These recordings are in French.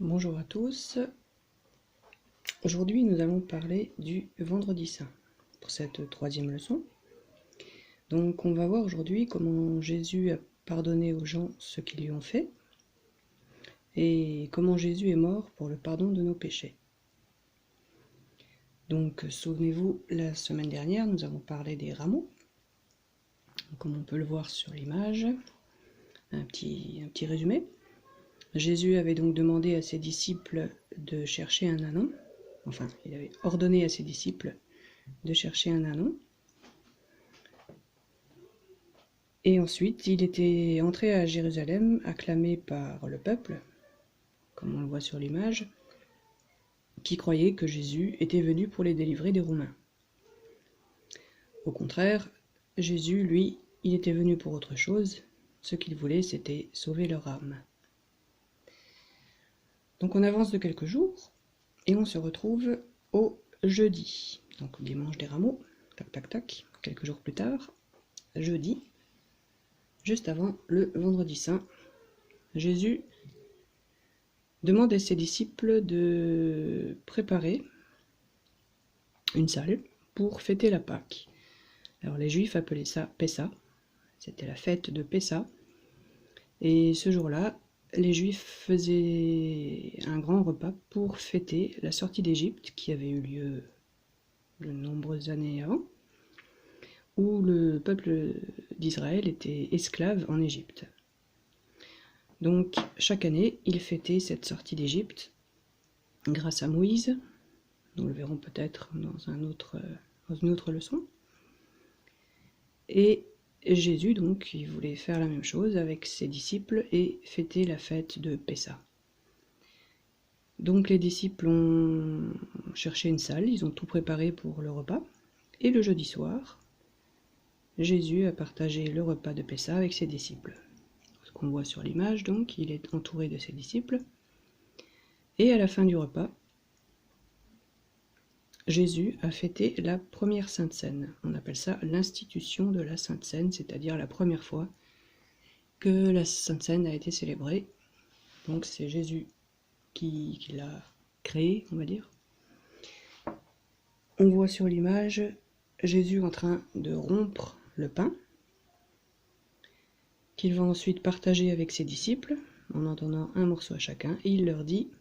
Bonjour à tous. Aujourd'hui, nous allons parler du Vendredi Saint pour cette troisième leçon. Donc, on va voir aujourd'hui comment Jésus a pardonné aux gens ce qu'ils lui ont fait et comment Jésus est mort pour le pardon de nos péchés. Donc, souvenez-vous, la semaine dernière, nous avons parlé des rameaux, comme on peut le voir sur l'image. Un petit résumé. Jésus avait donc demandé à ses disciples de chercher un ânon. Enfin, il avait ordonné à ses disciples de chercher un ânon. Et ensuite, il était entré à Jérusalem, acclamé par le peuple, comme on le voit sur l'image, qui croyait que Jésus était venu pour les délivrer des Romains. Au contraire, Jésus, lui, il était venu pour autre chose. Ce qu'il voulait, c'était sauver leur âme. Donc on avance de quelques jours, et on se retrouve au jeudi. Donc dimanche des rameaux, tac tac tac, quelques jours plus tard, jeudi, juste avant le Vendredi Saint, Jésus demande à ses disciples de préparer une salle pour fêter la Pâque. Alors les Juifs appelaient ça Pessa, c'était la fête de Pessa, et ce jour-là, les Juifs faisaient un grand repas pour fêter la sortie d'Égypte qui avait eu lieu de nombreuses années avant, où le peuple d'Israël était esclave en Égypte. Donc chaque année, ils fêtaient cette sortie d'Égypte grâce à Moïse. Nous le verrons peut-être dans une autre leçon. Et Jésus, donc, il voulait faire la même chose avec ses disciples et fêter la fête de Pessa. Donc les disciples ont cherché une salle, ils ont tout préparé pour le repas. Et le jeudi soir, Jésus a partagé le repas de Pessa avec ses disciples. Ce qu'on voit sur l'image, donc, il est entouré de ses disciples. Et à la fin du repas, Jésus a fêté la première Sainte Seine. On appelle ça l'institution de la Sainte Seine, c'est-à-dire la première fois que la Sainte Seine a été célébrée. Donc c'est Jésus qui l'a créée, on va dire. On voit sur l'image Jésus en train de rompre le pain, qu'il va ensuite partager avec ses disciples, en en donnant un morceau à chacun, et il leur dit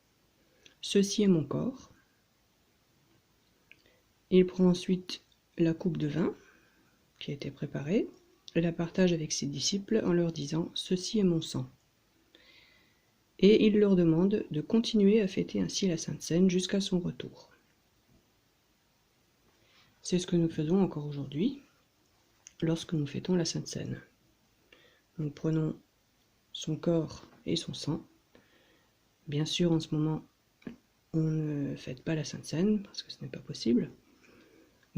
« Ceci est mon corps ». Il prend ensuite la coupe de vin qui a été préparée et la partage avec ses disciples en leur disant « Ceci est mon sang ». Et il leur demande de continuer à fêter ainsi la Sainte Seine jusqu'à son retour. C'est ce que nous faisons encore aujourd'hui lorsque nous fêtons la Sainte Seine. Nous prenons son corps et son sang. Bien sûr, en ce moment, on ne fête pas la Sainte Seine parce que ce n'est pas possible.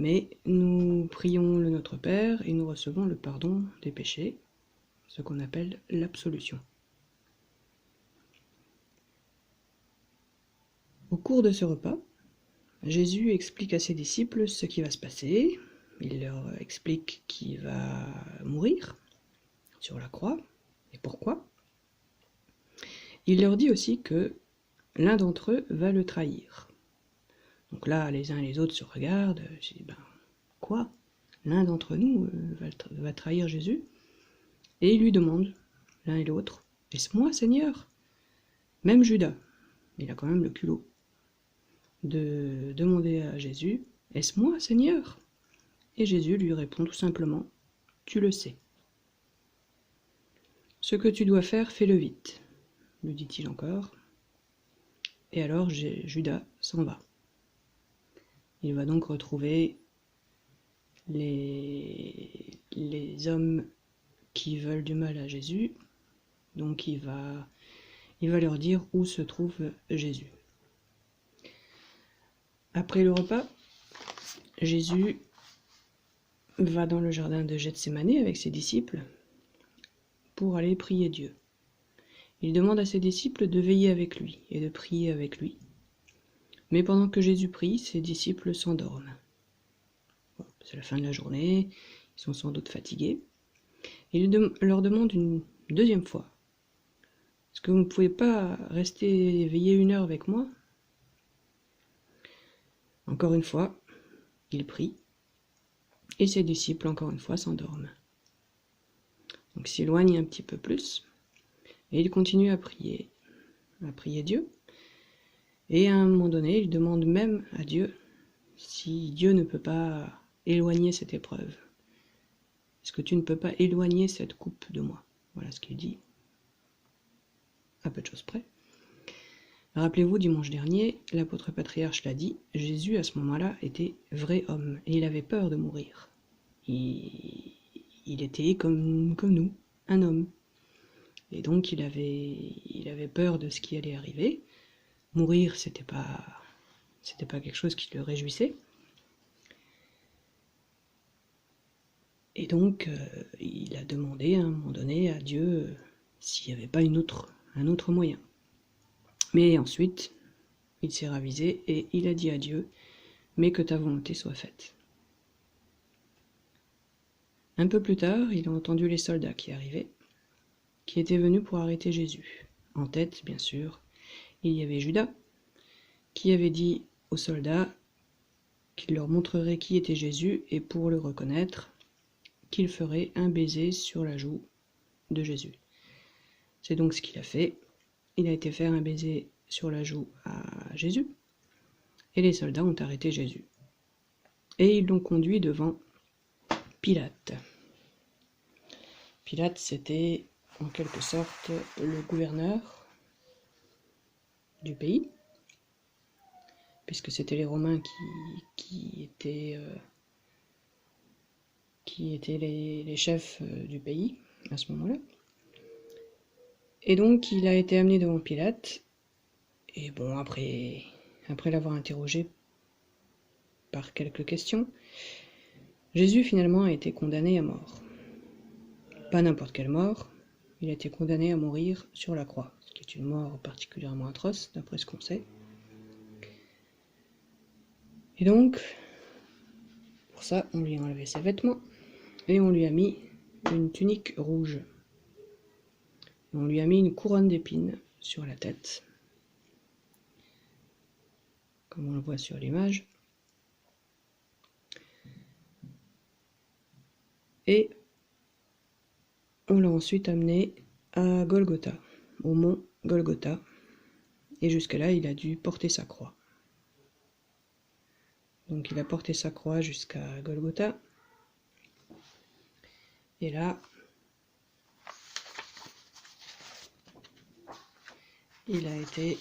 Mais nous prions le Notre Père et nous recevons le pardon des péchés, ce qu'on appelle l'absolution. Au cours de ce repas, Jésus explique à ses disciples ce qui va se passer. Il leur explique qu'il va mourir sur la croix et pourquoi. Il leur dit aussi que l'un d'entre eux va le trahir. Donc là, les uns et les autres se regardent. Je dis, quoi ? L'un d'entre nous va trahir Jésus ? Et ils lui demandent, l'un et l'autre, est-ce moi, Seigneur ? Même Judas, il a quand même le culot de demander à Jésus, est-ce moi, Seigneur ? Et Jésus lui répond tout simplement, tu le sais. Ce que tu dois faire, fais-le vite, lui dit-il encore. Et alors Judas s'en va. Il va donc retrouver les hommes qui veulent du mal à Jésus. Donc il va leur dire où se trouve Jésus. Après le repas, Jésus va dans le jardin de Gethsémani avec ses disciples pour aller prier Dieu. Il demande à ses disciples de veiller avec lui et de prier avec lui. Mais pendant que Jésus prie, ses disciples s'endorment. Bon, c'est la fin de la journée, ils sont sans doute fatigués. Il leur demande une deuxième fois, est-ce que vous ne pouvez pas rester éveillé 1 heure avec moi? Encore une fois, il prie, et ses disciples, encore une fois, s'endorment. Donc s'éloigne un petit peu plus, et il continue à prier Dieu. Et à un moment donné, il demande même à Dieu si Dieu ne peut pas éloigner cette épreuve. Est-ce que tu ne peux pas éloigner cette coupe de moi? Voilà ce qu'il dit, à peu de choses près. Rappelez-vous, dimanche dernier, l'apôtre patriarche l'a dit, Jésus à ce moment-là était vrai homme, et il avait peur de mourir. Il était comme nous, un homme. Et donc il avait peur de ce qui allait arriver. Mourir, c'était pas quelque chose qui le réjouissait. Et donc il a demandé à un moment donné à Dieu s'il n'y avait pas un autre moyen. Mais ensuite, il s'est ravisé et il a dit à Dieu, mais que ta volonté soit faite. Un peu plus tard, il a entendu les soldats qui arrivaient, qui étaient venus pour arrêter Jésus. En tête, bien sûr, il y avait Judas, qui avait dit aux soldats qu'il leur montrerait qui était Jésus et pour le reconnaître, qu'il ferait un baiser sur la joue de Jésus. C'est donc ce qu'il a fait. Il a été faire un baiser sur la joue à Jésus, et les soldats ont arrêté Jésus. Et ils l'ont conduit devant Pilate. Pilate, c'était en quelque sorte le gouverneur du pays, puisque c'était les Romains qui étaient les chefs du pays à ce moment-là. Et donc il a été amené devant Pilate, et bon, après l'avoir interrogé par quelques questions, Jésus finalement a été condamné à mort. Pas n'importe quelle mort, il a été condamné à mourir sur la croix, ce qui est une mort particulièrement atroce, d'après ce qu'on sait. Et donc, pour ça, on lui a enlevé ses vêtements, et on lui a mis une tunique rouge. On lui a mis une couronne d'épines sur la tête, comme on le voit sur l'image. Et on l'a ensuite amené à Golgotha, au mont Golgotha, et jusque-là, il a dû porter sa croix. Donc il a porté sa croix jusqu'à Golgotha, et là, il a été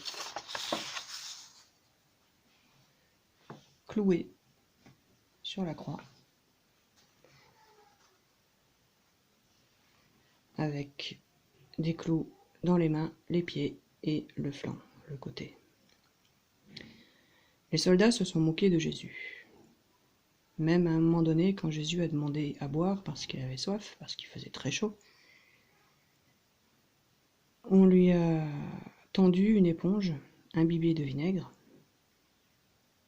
cloué sur la croix, avec des clous dans les mains, les pieds et le flanc, le côté. Les soldats se sont moqués de Jésus. Même à un moment donné, quand Jésus a demandé à boire parce qu'il avait soif, parce qu'il faisait très chaud, on lui a tendu une éponge imbibée de vinaigre,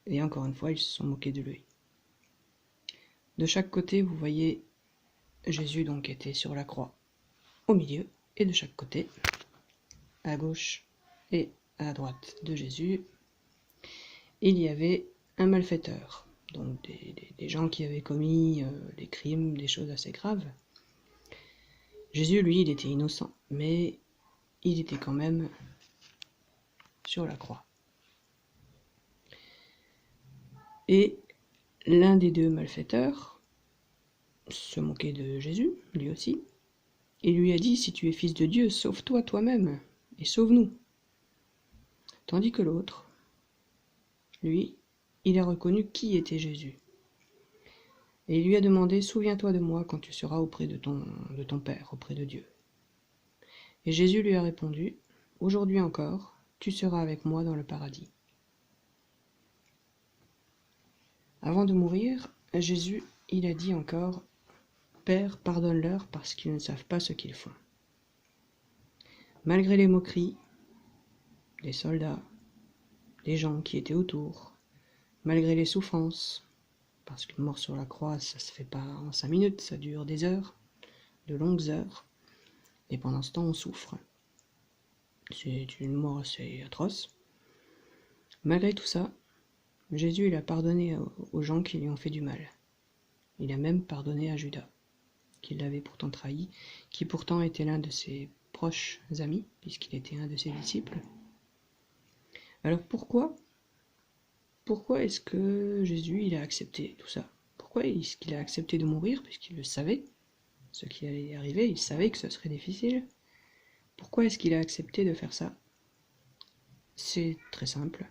et encore une fois, ils se sont moqués de lui. De chaque côté, vous voyez, Jésus donc était sur la croix, au milieu, et de chaque côté, à gauche et à droite de Jésus, il y avait un malfaiteur, donc des gens qui avaient commis des crimes, des choses assez graves. Jésus, lui, il était innocent, mais il était quand même sur la croix. Et l'un des deux malfaiteurs se moquait de Jésus, lui aussi, et lui a dit, si tu es fils de Dieu, sauve-toi toi-même, et sauve-nous. Tandis que l'autre, lui, il a reconnu qui était Jésus. Et il lui a demandé, souviens-toi de moi quand tu seras auprès de ton Père, auprès de Dieu. Et Jésus lui a répondu, aujourd'hui encore, tu seras avec moi dans le paradis. Avant de mourir, Jésus, il a dit encore, Père, pardonne-leur parce qu'ils ne savent pas ce qu'ils font. Malgré les moqueries des soldats, des gens qui étaient autour, malgré les souffrances, parce qu'une mort sur la croix, ça se fait pas en 5 minutes, ça dure des heures, de longues heures, et pendant ce temps, on souffre. C'est une mort assez atroce. Malgré tout ça, Jésus il a pardonné aux gens qui lui ont fait du mal. Il a même pardonné à Judas, qui l'avait pourtant trahi, qui pourtant était l'un de ses proches amis, puisqu'il était un de ses disciples. Alors pourquoi est-ce que Jésus il a accepté tout ça? Pourquoi est-ce qu'il a accepté de mourir, puisqu'il le savait, ce qui allait arriver, il savait que ce serait difficile? Pourquoi est-ce qu'il a accepté de faire ça? C'est très simple.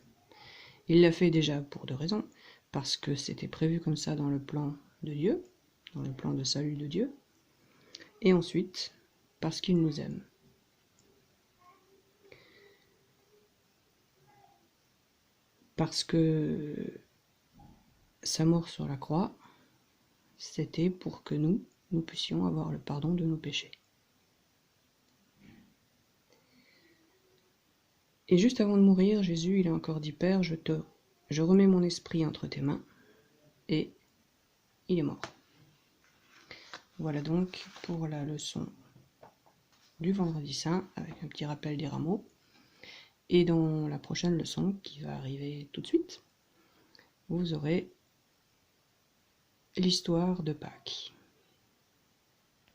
Il l'a fait déjà pour deux raisons. Parce que c'était prévu comme ça dans le plan de Dieu, dans le plan de salut de Dieu. Et ensuite, parce qu'il nous aime. Parce que sa mort sur la croix, c'était pour que nous puissions avoir le pardon de nos péchés. Et juste avant de mourir, Jésus, il a encore dit, Père, je remets mon esprit entre tes mains, et il est mort. Voilà donc pour la leçon du Vendredi Saint, avec un petit rappel des rameaux. Et dans la prochaine leçon, qui va arriver tout de suite, vous aurez l'histoire de Pâques.